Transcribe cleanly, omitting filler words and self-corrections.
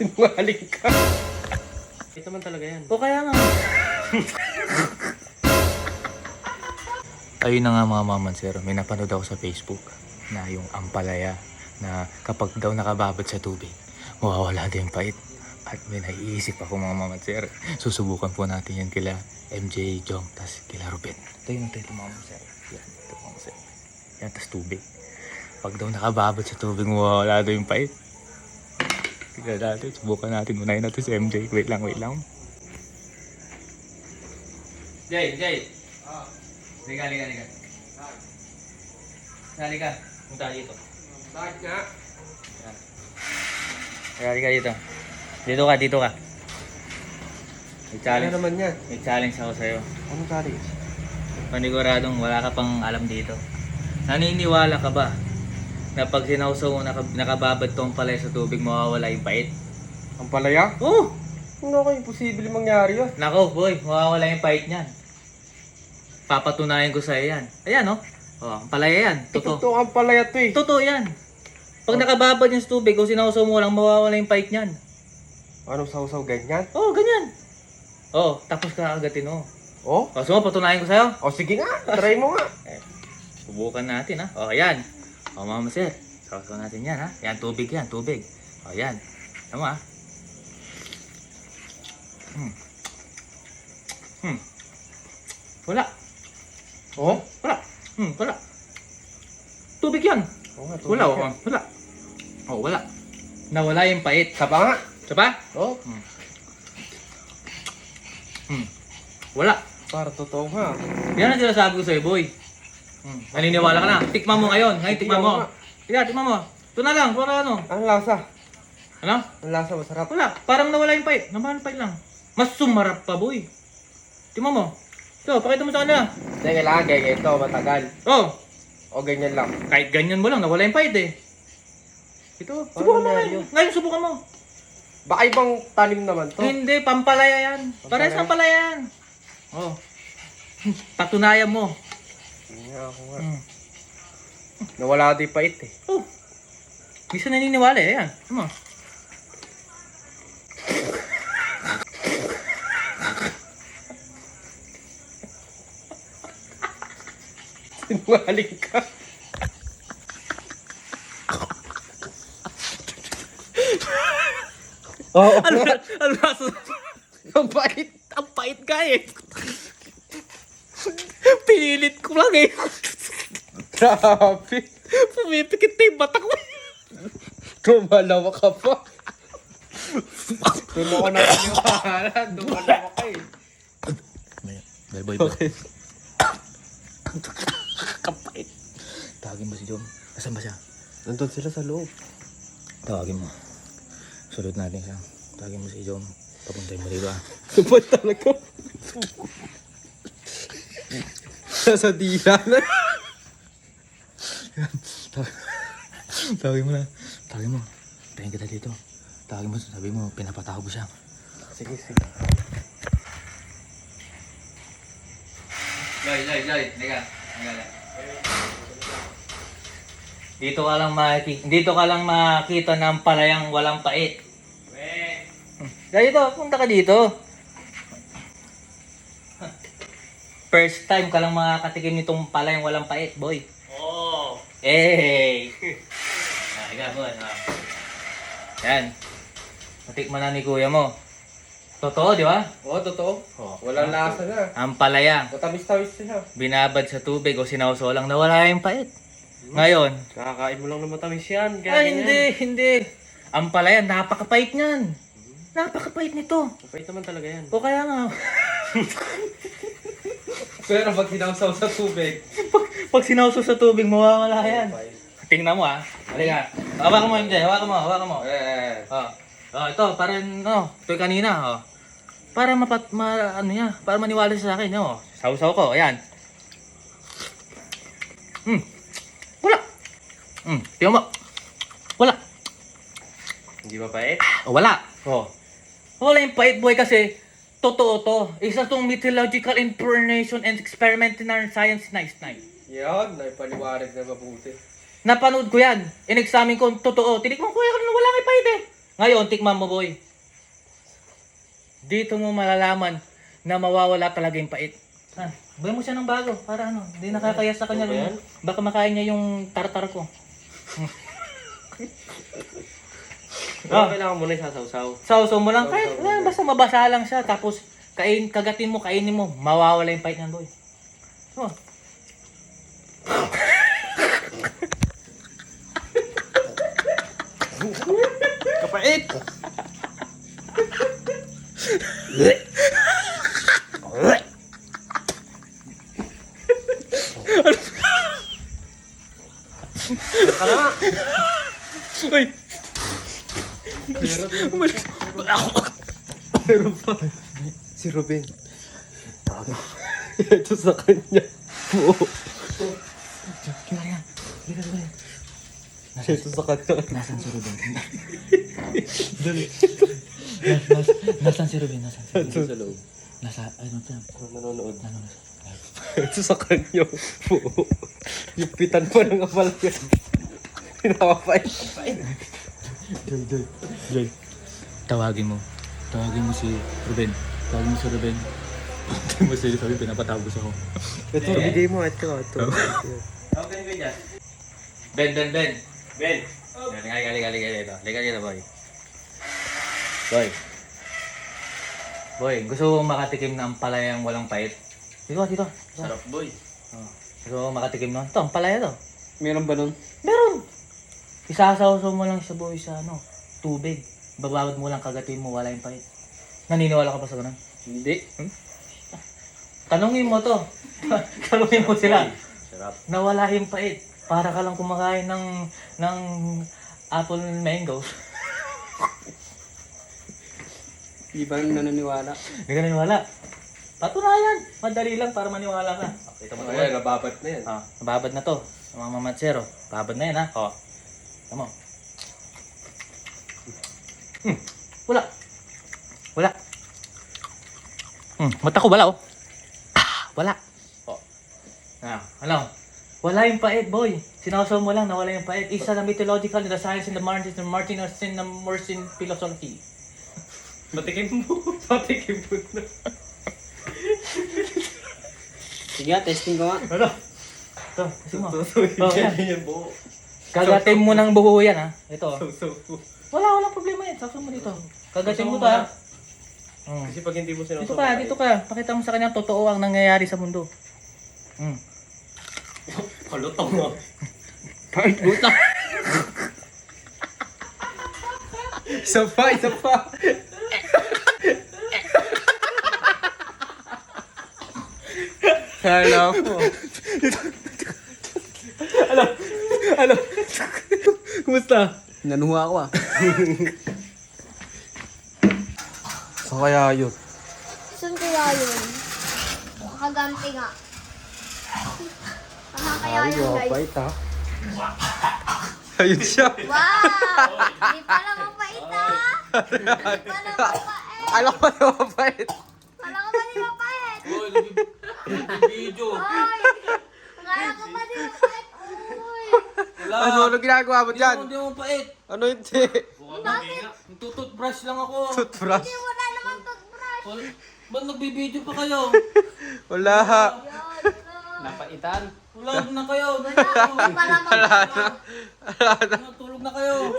Sinungaling ka. Ito man talaga yan. O kaya nga. Ayun na nga mga mamansero, may napanood ako sa Facebook na yung ampalaya na kapag daw nakababad sa tubig, mawawala din pait. At may naiisip ako mga mamansero. Susubukan po natin yan kila MJ Jong, tas kila Ruben. Ito yung ito mga mamansero. Yan, ito mga mamansero. Yan, tas tubig. Pag daw nakababad sa tubig, mawawala daw yung pait. Tignan natin, subukan natin. Unahin natin si MJ. Wait lang. Jay. Liga. Halika. Punta dito. Bakit nga? Halika dito. Dito ka. May challenge. Ano naman yan? May challenge ako sa'yo. Anong challenge? Paniguradong wala ka pang alam dito. Naniniwala ka ba na pag sinausaw mo nakababad tong palay sa tubig, mawawala yung pait? Ang palaya? Oo! Ano ko imposible mangyari yun? Nako boy, mawawala yung pait niyan. Papatunayan ko sa'yo yan. Ayan oh. Oh, ang palaya yan. Totoo. Ito ang palaya to eh. Totoo yan. Pag nakababad yung sa tubig, kung sinausaw mo lang, mawawala yung pait niyan. Anong sausaw ganyan? Oo, ganyan. Oo, tapos kakagatin mo. Oh? O, so patunayan ko sa'yo. O sige nga, try mo nga. Subukan natin ha. O, ayan. O, mama sir. Sausaw natin yan ha. Yan, tubig. O, yan. Tama ha. Wala. Oh? Wala. Tubig yan. Oo nga, Wala, tubig yan. wala. O, wala. Nawala yung pait. Sapa nga. Isa pa? Oh? Wala. Para totoo nga. Yan ang sinasabi ko sa'yo, boy. Naniniwala ka na. Tikman mo ngayon. Ngayon, tikman mo. Tikman mo. Ito na lang, para ano. Anong lasa? Ano? Anong lasa? Masarap. Wala. Parang nawala yung pait. Nawala yung pait lang. Mas sumarap pa, boy. Tikman mo. Ito, pakita mo sa kanila. Hindi, kailangan ganyan ito, matagal. Oh, O ganyan lang. kahit ganyan mo lang, nawala yung pait eh. Ito, Paano subukan mo nangyari ngayon. yun? Ngayon, subukan mo. Baka ibang talim naman to. Hindi, pampalaya yan. Parehas Pampalaya? pampalaya yan. Oh. Patunayan mo. Hindi nga ako nga. Nawala di pait eh. Oh. Hindi siya naniniwala eh. Ayan. Ano? Sinungaling ka. Oo. Ano nasa? Ang pait. Ang pait ka eh. Pinilit ko lang eh. Grabe. Pumipikit na yung mata ko. Tumalawa ka pa. Doon ako nakaniwala. Tumalawa ka eh. Boy. Kapait. Tawagin mo si Jom. Nasaan ba siya? Nandun sila sa loob. Tawagin mo. Sulod natin siya. Tawagin mo si Jom. Papuntahin mo dito ah. Ba't talaga? Nasa dila na. Tawagin mo na. Tawagin mo. Tayin kita dito. Tawagin mo. Sabi mo, pinapatawag mo siya. Sige. Joy. Liga. Dito ka lang makita ng palayang walang pait. Dito, punta ka dito. First time ka lang makakatikim nitong palayang walang pait, boy. Oh. Hey! Liga, boy. Yan. Natikman na ni kuya mo. Totoo, di ba? Oo, totoo. Oh. Walang lasa na. Ang palaya, Matamis-tamis siya. binabad sa tubig o sinauso lang, nawala yung pait. Ngayon, Kakakain mo lang ng matamis yan. hindi. Ang palaya, napakapait niyan. Napakapait nito. Mapait naman talaga yan. O kaya nga, Pero pag sinawsaw sa tubig. pag sinauso sa tubig, mawawala yan. Tingnan mo ah. Halika. Hawakan mo, hindi. Hawakan mo. Ito, parang, ito yung kanina, Para para maniwala siya sa akin, Sausaw ko, ayan. Wala. Tingnan mo. Wala. Hindi ba pait? Wala. Wala yung pait, boy, kasi totoo to. Isa tong mythological information and experimental science nice. Yan, naipaliwanag na mabuti. Napanood ko yan. In-examine ko, totoo. Tinikman ko yan, wala kay pait eh. Ngayon, tikman mo, boy. Dito mo malalaman na mawawala talaga yung pait. Buhay mo siya ng bago para ano, hindi nakakaya sa kanya. Baka makain niya yung tartar ko. Kailangan mo na isasawsaw. Sausaw mo lang, kahit basta mabasa lang siya. Tapos, kagatin mo, kainin mo. Mawawala yung pait niyan, boy. Oh. Kapait! Saka na nga! Uy! Meron pa. Si Ruben. Ito sa kanya. Oo. Ito sa kanya. Nasaan si Ruben? Nasaan si Ruben? Ito sa loob. Ano pa? Nanonood. Ito sa kanya. Oo. Yung pitan pa ng apalagay. Pinapapait. Joy. Tawagin mo si Ruben. Tawagin mo si Ruben. Tawagin mo si Ruben, pinapatapos ako. Ito, bigay mo. Ito. Okay, Ben. Ben. Liga dito, boy. Boy, gusto mo makatikim ng palayang walang pait? Dito. Sarap, boy. Gusto mo makatikim nun? Ito, ang palaya to. Meron ba nun? Meron! Isasawsaw mo lang siya, boy, sa tubig. Babawad mo lang, kagatin mo, wala yung pait. Naniniwala ka ba sa ganun? Hindi. Tanungin mo to. Tanungin mo sila. Sarap. Nawala yung pait. Para ka lang kumakain ng apple mangoes. Di ba naniniwala? Hindi ka naniniwala. Patunayan. Madali lang para maniwala ka. Ito mo to. Ayan, nababat na yan. Nababad na to. Mga mamatsero. Babad na yan, ha? Tama. Wala. Mata ko wala, oh. Wala. Ano? Wala yung pait, boy. Sinawsaw mo lang na wala yung pait. Isa na mythological in the science in the Martin Morsin philosophy. Patikim mo na. Sige, testing ko nga. Ano? Ito, kasi mo. Yan buo. Kagatin mo ng buho yan, ha? Ito. So. Walang problema yan. Sakso mo dito. Kagatin mo to, ha? Kasi pag hindi mo Dito ka. Pakita mo sa kanya totoo ang nangyayari sa mundo. Palutong mo. Pait, buta. Isa pa. Hello po. Ano? Kumusta? Nanuha ako ah. Sa kaya yun? Saan kaya yun? Makaganti nga. Saan kaya yun, guys? Pait ha. Ayun siya. Wow! Hindi pala mapait, ha? Hindi pala mapait. Alam ko na mapait. Kala ko ba di mapait? Video. Oy! Kala ko ba di mapait? Uy! Ano ginagawa mo dyan? Hindi mo pait. Ano hindi? Bakit? Tututbrush lang ako. Toothbrush. Hindi wala naman toothbrush. Ba't nagbibideo pa kayo? Wala. Yan. Napaitan. Vlog na kayo. Hindi pala mapait. Tulog na kayo.